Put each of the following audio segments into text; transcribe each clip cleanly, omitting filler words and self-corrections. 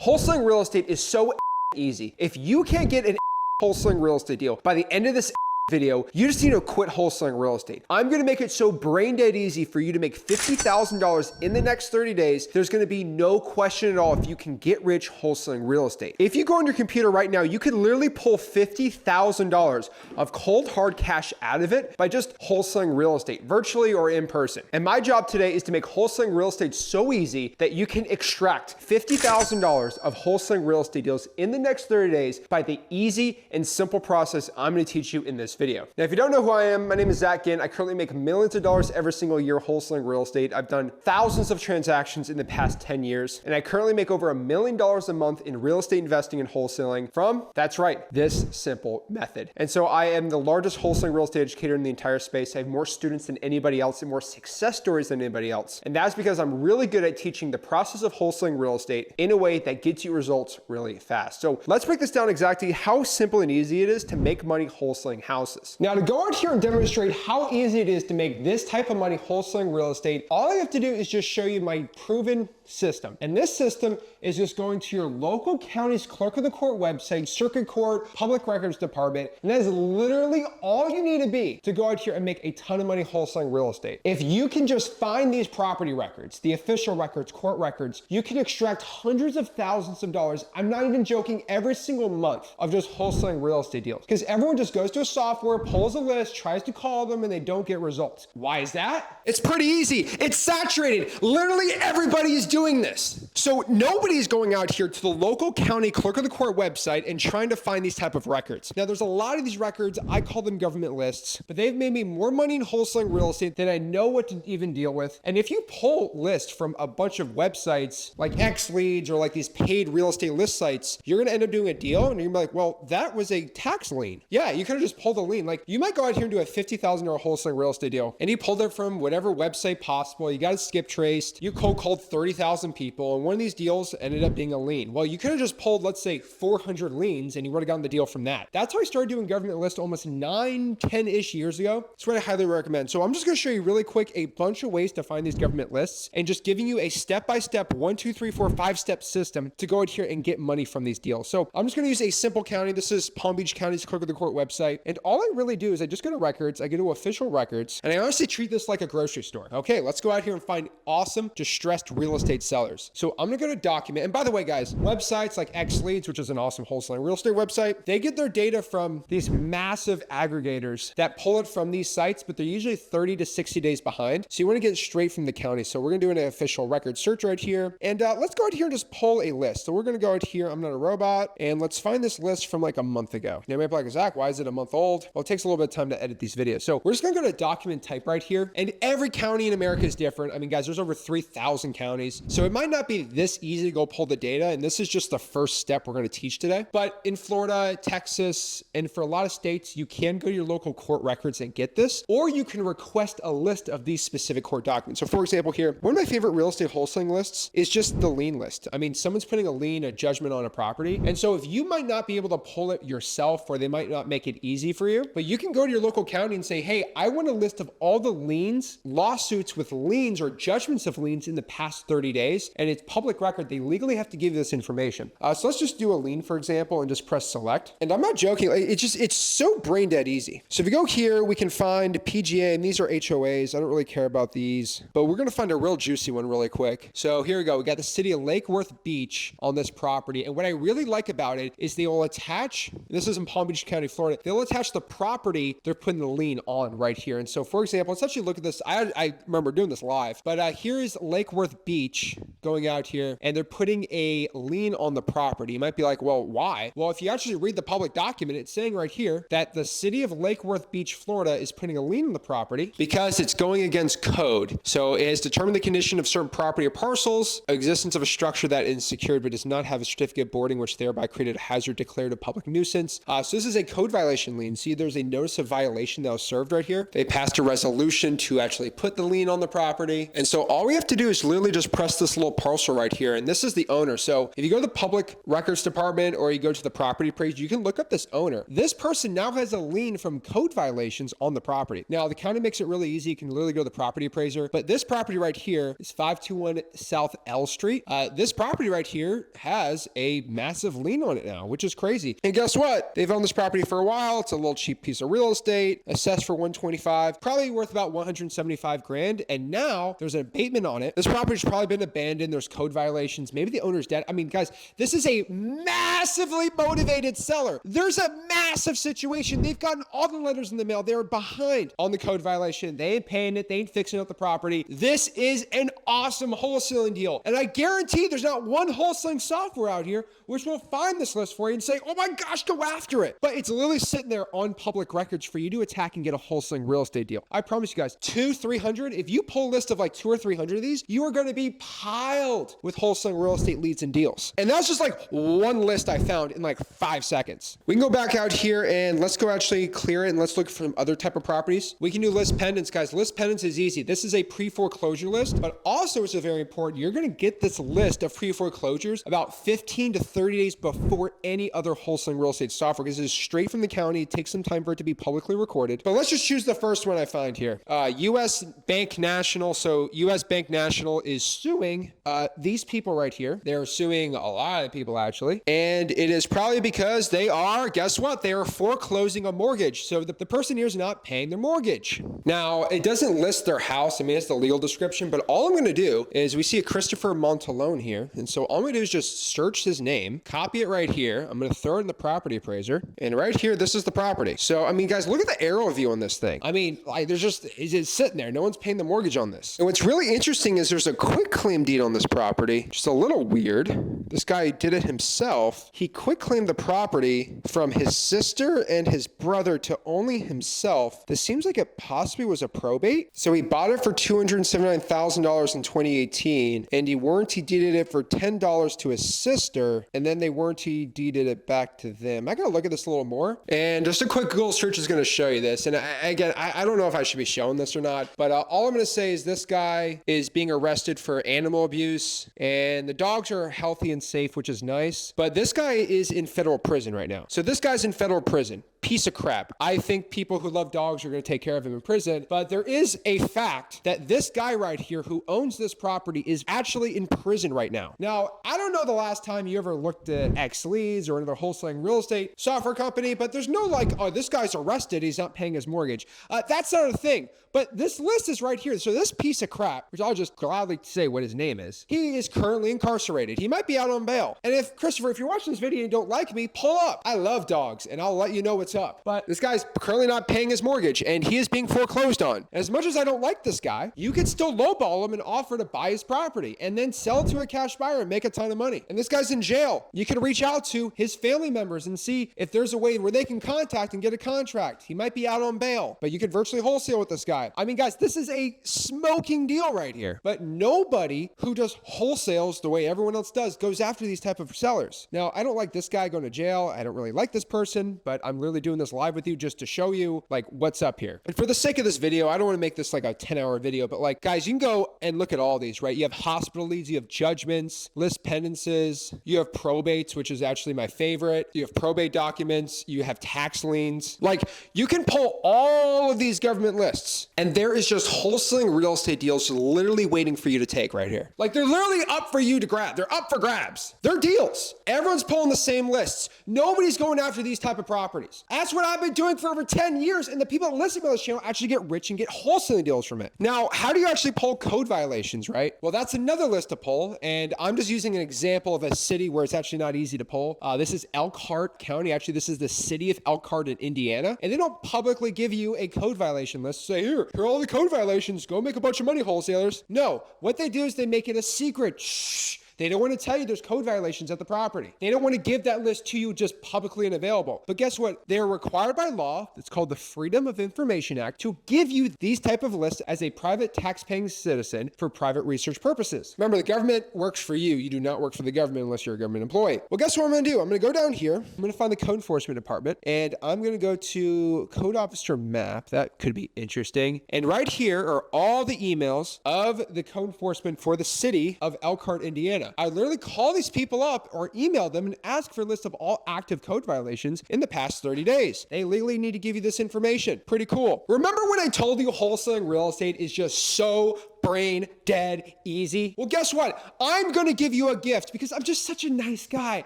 Wholesaling real estate is so easy. If you can't get an wholesaling real estate deal by the end of this video, you just need to quit wholesaling real estate. I'm gonna make it so brain dead easy for you to make $50,000 in the next 30 days. There's gonna be no question at all if you can get rich wholesaling real estate. If you go on your computer right now, you could literally pull $50,000 of cold hard cash out of it by just wholesaling real estate, virtually or in person. And my job today is to make wholesaling real estate so easy that you can extract $50,000 of wholesaling real estate deals in the next 30 days by the easy and simple process I'm gonna teach you in this video. Now, if you don't know who I am, my name is Zach Ginn. I currently make millions of dollars every single year wholesaling real estate. I've done thousands of transactions in the past 10 years, and I currently make over $1 million a month in real estate investing and wholesaling from, that's right, this simple method. And so I am the largest wholesaling real estate educator in the entire space. I have more students than anybody else and more success stories than anybody else. And that's because I'm really good at teaching the process of wholesaling real estate in a way that gets you results really fast. So let's break this down exactly how simple and easy it is to make money wholesaling houses. Now, to go out here and demonstrate how easy it is to make this type of money wholesaling real estate, all I have to do is just show you my proven system. And this system is just going to your local county's clerk of the court website, circuit court, public records department. And that is literally all you need to be to go out here and make a ton of money wholesaling real estate. If you can just find these property records, the official records, court records, you can extract hundreds of thousands of dollars. I'm not even joking, every single month of just wholesaling real estate deals. Because everyone just goes to a software, pulls a list, tries to call them, and they don't get results. Why is that? It's pretty easy. It's saturated. Literally everybody is doing this. So nobody's going out here to the local county clerk of the court website and trying to find these type of records. Now, there's a lot of these records, I call them government lists, but they've made me more money in wholesaling real estate than I know what to even deal with. And if you pull lists from a bunch of websites like X Leads or like these paid real estate list sites, you're gonna end up doing a deal and you're gonna be like, well, that was a tax lien. Yeah, you could have just pulled a lien. Like, you might go out here and do a $50,000 wholesaling real estate deal, and you pulled it from whatever website possible. You got it skip traced. You cold called 30,000 people, and one of these deals ended up being a lien. Well, you could have just pulled, let's say, 400 liens, and you would have gotten the deal from that. That's how I started doing government lists almost 10-ish years ago. That's what I highly recommend. So I'm just gonna show you really quick a bunch of ways to find these government lists, and just giving you a step-by-step 1, 2, 3, 4, 5-step system to go out here and get money from these deals. So I'm just gonna use a simple county. This is Palm Beach County's clerk of the court website, and all I really do is I just go to records, I go to official records, and I honestly treat this like a grocery store. Okay, let's go out here and find awesome distressed real estate sellers. So I'm gonna go to document. And by the way, guys, websites like X Leads, which is an awesome wholesaling real estate website, they get their data from these massive aggregators that pull it from these sites, but they're usually 30 to 60 days behind. So you wanna get it straight from the county. So we're gonna do an official record search right here. And let's go out here and just pull a list. So we're gonna go out here, I'm not a robot, and let's find this list from like a month ago. Now, you might be like, Zach, why is it a month old? Well, it takes a little bit of time to edit these videos. So we're just gonna go to document type right here. And every county in America is different. I mean, guys, there's over 3,000 counties. So it might not be this easy to go pull the data. And this is just the first step we're gonna teach today. But in Florida, Texas, and for a lot of states, you can go to your local court records and get this, or you can request a list of these specific court documents. So for example here, one of my favorite real estate wholesaling lists is just the lien list. I mean, someone's putting a lien, a judgment on a property. And so if you might not be able to pull it yourself, or they might not make it easy for you, but you can go to your local county and say, hey, I want a list of all the liens, lawsuits with liens or judgments of liens in the past 30 days. And it's public record. They legally have to give you this information. So let's just do a lien, for example, and just press select. And I'm not joking. It's so brain dead easy. So if you go here, we can find PGA, and these are HOAs. I don't really care about these, but we're going to find a real juicy one really quick. So here we go. We got the city of Lake Worth Beach on this property. And what I really like about it is they will attach, this is in Palm Beach County, Florida, they'll attach the property they're putting the lien on right here. And so for example, let's actually look at this. I remember doing this live, but here is Lake Worth Beach going out here, and they're putting a lien on the property. You might be like, well, why? Well, if you actually read the public document, it's saying right here that the city of Lake Worth Beach, Florida is putting a lien on the property because it's going against code. So it has determined the condition of certain property or parcels, existence of a structure that is secured but does not have a certificate of boarding, which thereby created a hazard declared a public nuisance. So this is a code violation lien. See, there's a notice of violation that was served right here. They passed a resolution to actually put the lien on the property. And so all we have to do is literally just press press this little parcel right here, and this is the owner. So if you go to the public records department or you go to the property appraisal, you can look up this owner. This person now has a lien from code violations on the property. Now, the county makes it really easy. You can literally go to the property appraiser, but this property right here is 521 South L Street. This property right here has a massive lien on it now, which is crazy. And guess what? They've owned this property for a while. It's a little cheap piece of real estate, assessed for 125, probably worth about 175 grand. And now there's an abatement on it. This property's probably been abandoned. There's code violations. Maybe the owner's dead. I mean, guys, this is a massively motivated seller. There's a massive situation. They've gotten all the letters in the mail. They're behind on the code violation. They ain't paying it. They ain't fixing up the property. This is an awesome wholesaling deal. And I guarantee there's not one wholesaling software out here which will find this list for you and say, oh my gosh, go after it. But it's literally sitting there on public records for you to attack and get a wholesaling real estate deal. I promise you guys, 200-300, if you pull a list of like 200 or 300 of these, you are going to be piled with wholesaling real estate leads and deals. And that's just like one list I found in like 5 seconds. We can go back out here and let's go actually clear it and let's look for some other type of properties. We can do list pendants, guys. List pendants is easy. This is a pre-foreclosure list, but also it's very important. You're going to get this list of pre-foreclosures about 15 to 30 days before any other wholesaling real estate software, because it is straight from the county. It takes some time for it to be publicly recorded. But let's just choose the first one I find here. U.S. Bank National. So U.S. Bank National is suing these people right here. They're suing a lot of people actually. And it is probably because they are, guess what? They are foreclosing a mortgage. So the person here is not paying their mortgage. Now, it doesn't list their house. I mean, it's the legal description, but all I'm going to do is we see a Christopher Montalone here. And so all I'm going to do is just search his name, copy it right here. I'm going to throw it in the property appraiser. And right here, this is the property. So, I mean, guys, look at the arrow view on this thing. I mean, like there's just, it's just sitting there. No one's paying the mortgage on this. And what's really interesting is there's a quick claim deed on this property. Just a little weird. This guy did it himself. He quick claimed the property from his sister and his brother to only himself. This seems like it possibly was a probate. So he bought it for $279,000 in 2018, and he warranty deeded it for $10 to his sister, and then they warranty deeded it back to them. I gotta look at this a little more. And just a quick Google search is gonna show you this. And I don't know if I should be showing this or not, but all I'm gonna say is this guy is being arrested for animal abuse, and the dogs are healthy and safe, which is nice. But this guy is in federal prison right now. So this guy's in federal prison. Piece of crap. I think people who love dogs are going to take care of him in prison, but there is a fact that this guy right here who owns this property is actually in prison right now. Now, I don't know the last time you ever looked at X Leads or another wholesaling real estate software company, but there's no like, oh, this guy's arrested, he's not paying his mortgage. That's not a thing. But this list is right here. So this piece of crap, which I'll just gladly say what his name is, he is currently incarcerated. He might be out on bail. And if, Christopher, if you're watching this video and you don't like me, pull up. I love dogs and I'll let you know what's up. But this guy's currently not paying his mortgage and he is being foreclosed on. And as much as I don't like this guy, you could still lowball him and offer to buy his property and then sell it to a cash buyer and make a ton of money. And this guy's in jail. You can reach out to his family members and see if there's a way where they can contact and get a contract. He might be out on bail, but you could virtually wholesale with this guy. I mean, guys, this is a smoking deal right here. But nobody who does wholesales the way everyone else does goes after these type of sellers. Now, I don't like this guy going to jail. I don't really like this person, but I'm really doing this live with you just to show you like what's up here. And for the sake of this video, I don't want to make this like a 10-hour video, but like, guys, you can go and look at all these, right? You have hospital leads, you have judgments, list pendances, you have probates, which is actually my favorite. You have probate documents, you have tax liens. Like, you can pull all of these government lists and there is just wholesaling real estate deals literally waiting for you to take right here. Like, they're literally up for you to grab. They're up for grabs. They're deals. Everyone's pulling the same lists. Nobody's going after these type of properties. That's what I've been doing for over 10 years. And the people that listen to this channel actually get rich and get wholesaling deals from it. Now, how do you actually pull code violations, right? Well, that's another list to pull. And I'm just using an example of a city where it's actually not easy to pull. This is Elkhart County. Actually, this is the city of Elkhart in Indiana. And they don't publicly give you a code violation list. Say, here are all the code violations. Go make a bunch of money, wholesalers. No, what they do is they make it a secret. Shh. They don't want to tell you there's code violations at the property. They don't want to give that list to you just publicly and available. But guess what? They're required by law, it's called the Freedom of Information Act, to give you these type of lists as a private tax-paying citizen for private research purposes. Remember, the government works for you. You do not work for the government unless you're a government employee. Well, guess what I'm going to do? I'm going to go down here. I'm going to find the code enforcement department, and I'm going to go to code officer map. That could be interesting. And right here are all the emails of the code enforcement for the city of Elkhart, Indiana. I literally call these people up or email them and ask for a list of all active code violations in the past 30 days. They legally need to give you this information. Pretty cool. Remember when I told you wholesaling real estate is just so brain dead easy? Well, guess what? I'm going to give you a gift because I'm just such a nice guy.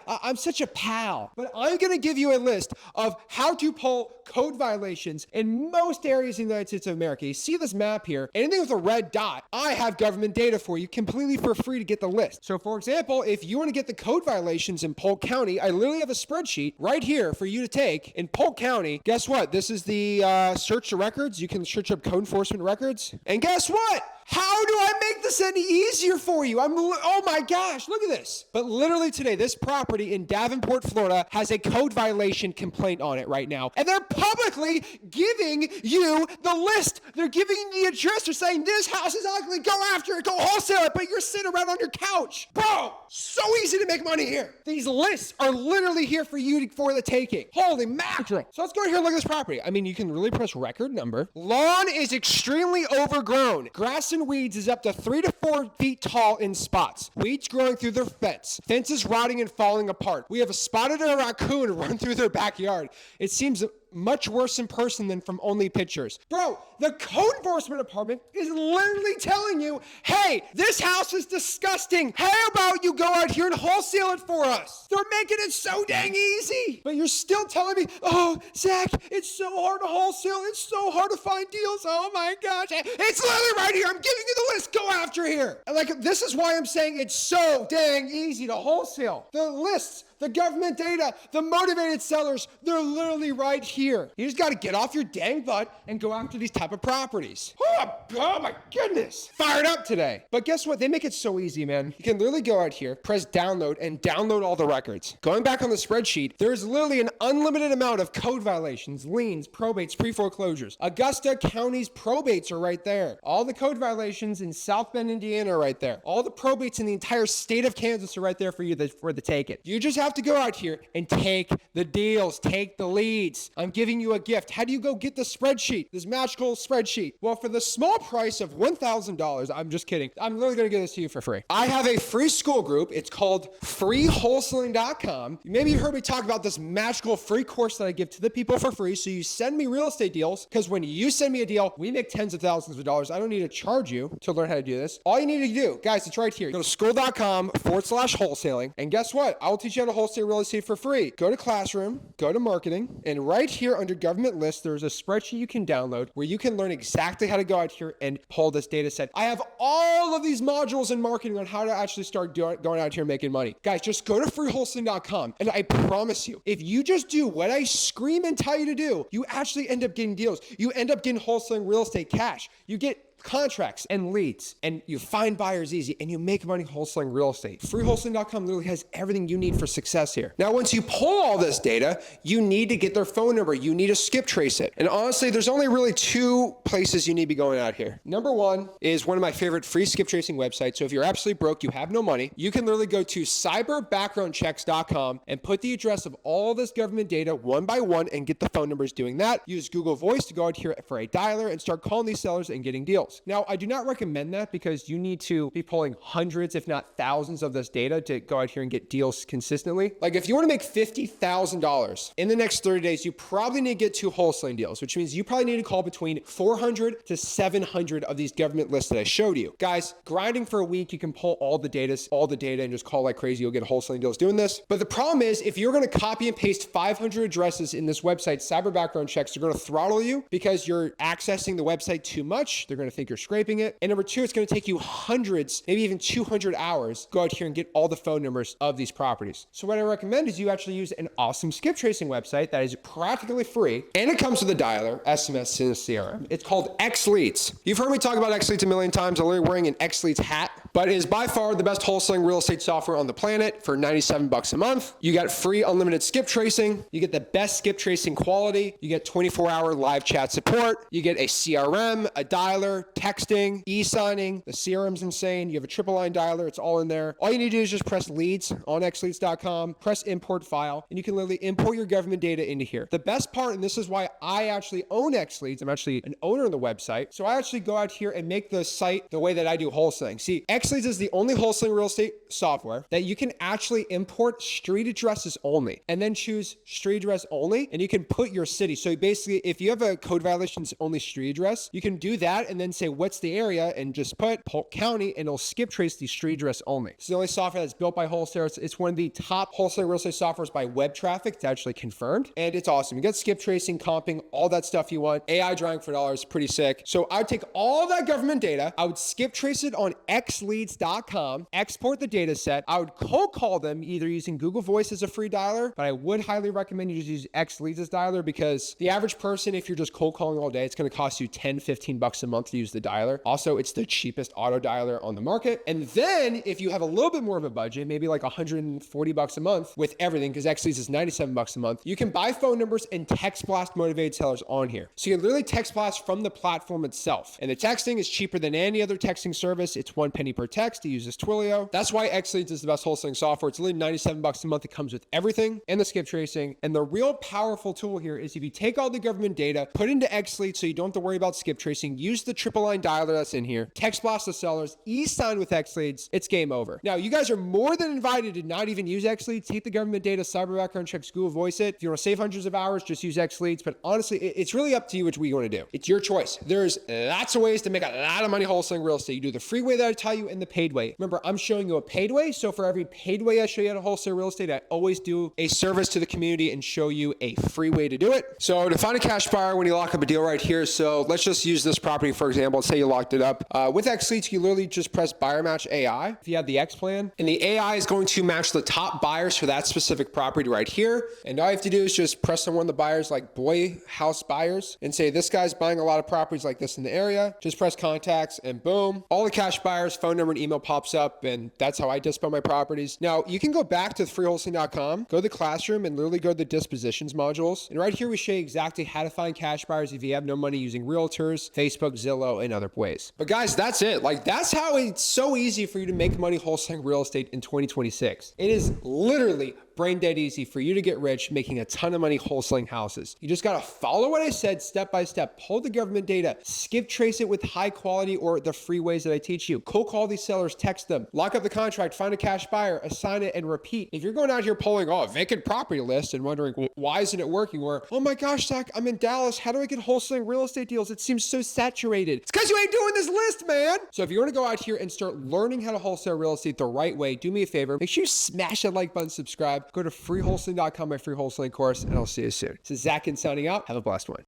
I'm such a pal. But I'm going to give you a list of how to pull code violations in most areas in the United States of America. You see this map here? Anything with a red dot, I have government data for you completely for free to get the list. So for example, if you want to get the code violations in Polk County, I literally have a spreadsheet right here for you to take in Polk County. Guess what? This is the search the records. You can search up code enforcement records. And guess what? How do I make this any easier for you? Oh my gosh, look at this. But literally today, this property in Davenport, Florida has a code violation complaint on it right now. And they're publicly giving you the list. They're giving you the address. They're saying this house is ugly. Go after it. Go wholesale it. But you're sitting around on your couch. Bro, so easy to make money here. These lists are literally here for you for the taking. Holy mackerel. So let's go here and look at this property. I mean, you can really press record number. Lawn is extremely overgrown. Grass and weeds is up to 3 to 4 feet tall in spots. Weeds growing through their fence. Fence is rotting and falling apart. We have spotted a raccoon run through their backyard. It seems much worse in person than from only pictures. Bro, the code enforcement department is literally telling you, hey, this house is disgusting. How about you go out here and wholesale it for us? They're making it so dang easy. But you're still telling me, oh, Zach, it's so hard to wholesale. It's so hard to find deals. Oh my gosh. It's literally right here. I'm giving you the list. Go after here. And like, this is why I'm saying it's so dang easy to wholesale. The lists, the government data, the motivated sellers, they're literally right here. You just got to get off your dang butt and go after these type of properties. Oh my goodness. Fired up today. But guess what? They make it so easy, man. You can literally go out here, press download, and download all the records. Going back on the spreadsheet, there's literally an unlimited amount of code violations, liens, probates, pre-foreclosures. Augusta County's probates are right there. All the code violations in South Bend, Indiana are right there. All the probates in the entire state of Kansas are right there for you for the take it. You just have to go out here and take the deals, take the leads. I'm giving you a gift. How do you go get the spreadsheet, this magical spreadsheet? Well, for the small price of $1,000, I'm just kidding. I'm literally going to give this to you for free. I have a free school group. It's called freewholesaling.com. Maybe you heard me talk about this magical free course that I give to the people for free. So you send me real estate deals, because when you send me a deal, we make tens of thousands of dollars. I don't need to charge you to learn how to do this. All you need to do, guys, it's right here. Go to school.com/wholesaling. And guess what? I will teach you how to wholesale real estate for free. Go to Classroom, go to Marketing, and right here under Government List, there's a spreadsheet you can download where you can learn exactly how to go out here and pull this data set. I have all of these modules in marketing on how to actually start going out here and making money. Guys, just go to freewholesaling.com, and I promise you, if you just do what I scream and tell you to do, you actually end up getting deals. You end up getting wholesaling real estate cash. You get contracts and leads, and you find buyers easy, and you make money wholesaling real estate. Freewholesaling.com literally has everything you need for success here. Now, once you pull all this data, you need to get their phone number. You need to skip trace it. And honestly, there's only really 2 places you need to be going out here. Number 1 is one of my favorite free skip tracing websites. So if you're absolutely broke, you have no money, you can literally go to cyberbackgroundchecks.com and put the address of all this government data one by one and get the phone numbers doing that. Use Google Voice to go out here for a dialer and start calling these sellers and getting deals. Now, I do not recommend that because you need to be pulling hundreds, if not thousands of this data to go out here and get deals consistently. Like if you want to make $50,000 in the next 30 days, you probably need to get 2 wholesaling deals, which means you probably need to call between 400 to 700 of these government lists that I showed you. Guys, grinding for a week, you can pull all the data and just call like crazy. You'll get wholesaling deals doing this. But the problem is if you're going to copy and paste 500 addresses in this website, cyber background checks are going to throttle you because you're accessing the website too much. They're going to think you're scraping it. And number 2, it's going to take you hundreds, maybe even 200 hours, go out here and get all the phone numbers of these properties. So what I recommend is you actually use an awesome skip tracing website that is practically free. And it comes with a dialer, SMS, and a CRM. It's called X Leads. You've heard me talk about X Leads a million times. I'm literally wearing an X Leads hat but it is by far the best wholesaling real estate software on the planet for $97 a month. You get free unlimited skip tracing. You get the best skip tracing quality. You get 24-hour live chat support. You get a CRM, a dialer, texting, e-signing. The CRM's insane. You have a triple line dialer. It's all in there. All you need to do is just press leads on xleads.com, press import file, and you can literally import your government data into here. The best part, and this is why I actually own xleads, I'm actually an owner of the website, so I actually go out here and make the site the way that I do wholesaling. See, xleads is the only wholesaling real estate software that you can actually import street addresses only, and then choose street address only, and you can put your city. So basically, if you have a code violations only street address, you can do that and then say, what's the area, and just put Polk County, and it'll skip trace the street address only. It's the only software that's built by Wholesale. It's one of the top wholesaling real estate softwares by web traffic. It's actually confirmed, and it's awesome. You got skip tracing, comping, all that stuff you want. AI drawing for dollars, pretty sick. So I would take all that government data, I would skip trace it on xleads.com, export the data set. I would cold call them either using Google Voice as a free dialer, but I would highly recommend you just use xleads as dialer, because the average person, if you're just cold calling all day, it's going to cost you $10-15 a month to use the dialer. Also, it's the cheapest auto dialer on the market. And then if you have a little bit more of a budget, maybe like $140 a month with everything, because xleads is $97 a month, you can buy phone numbers and text blast motivated sellers on here. So you can literally text blast from the platform itself. And the texting is cheaper than any other texting service. It's 1 penny per text. It uses Twilio. That's why xleads is the best wholesaling software. It's literally $97 a month. It comes with everything and the skip tracing. And the real powerful tool here is if you take all the government data, put into xleads so you don't have to worry about skip tracing, use the triple line dialer that's in here, text blast the sellers, e-sign with xleads, it's game over. Now, you guys are more than invited to not even use xleads. Take the government data, cyber background checks, Google Voice it. If you want to save hundreds of hours, just use xleads. But honestly, it's really up to you which way you want to do. It's your choice. There's lots of ways to make a lot of money wholesaling real estate. You do the free way that I tell you and the paid way. Remember, I'm showing you a paid way. So for every paid way I show you how to wholesale real estate, I always do a service to the community and show you a free way to do it. So to find a cash buyer when you lock up a deal right here. So let's just use this property, for example. Let's say you locked it up. With xleads, you literally just press buyer match AI if you have the X plan. And the AI is going to match the top buyers for that specific property right here. And all you have to do is just press on one of the buyers, like boy house buyers, and say, this guy's buying a lot of properties like this in the area. Just press contacts and boom, all the cash buyers, phone number and email pops up. And that's how I dispo my properties. Now you can go back to freewholesaling.com, go to the classroom and literally go to the dispositions modules. And right here, we show you exactly how to find cash buyers if you have no money using realtors, Facebook, Zillow, and other ways. But guys, that's it. Like, that's how it's so easy for you to make money wholesaling real estate in 2026. It is literally brain dead easy for you to get rich making a ton of money wholesaling houses. You just got to follow what I said step by step, pull the government data, skip trace it with high quality or the free ways that I teach you. Cold call these sellers, text them, lock up the contract, find a cash buyer, assign it, and repeat. If you're going out here pulling vacant property list and wondering, why isn't it working? Or, oh my gosh, Zach, I'm in Dallas. How do I get wholesaling real estate deals? It seems so saturated. It's because you ain't doing this list, man. So if you want to go out here and start learning how to wholesale real estate the right way, do me a favor. Make sure you smash that like button, subscribe, go to freewholesaling.com, my free wholesaling course, and I'll see you soon. This is Zach signing out. Have a blessed one.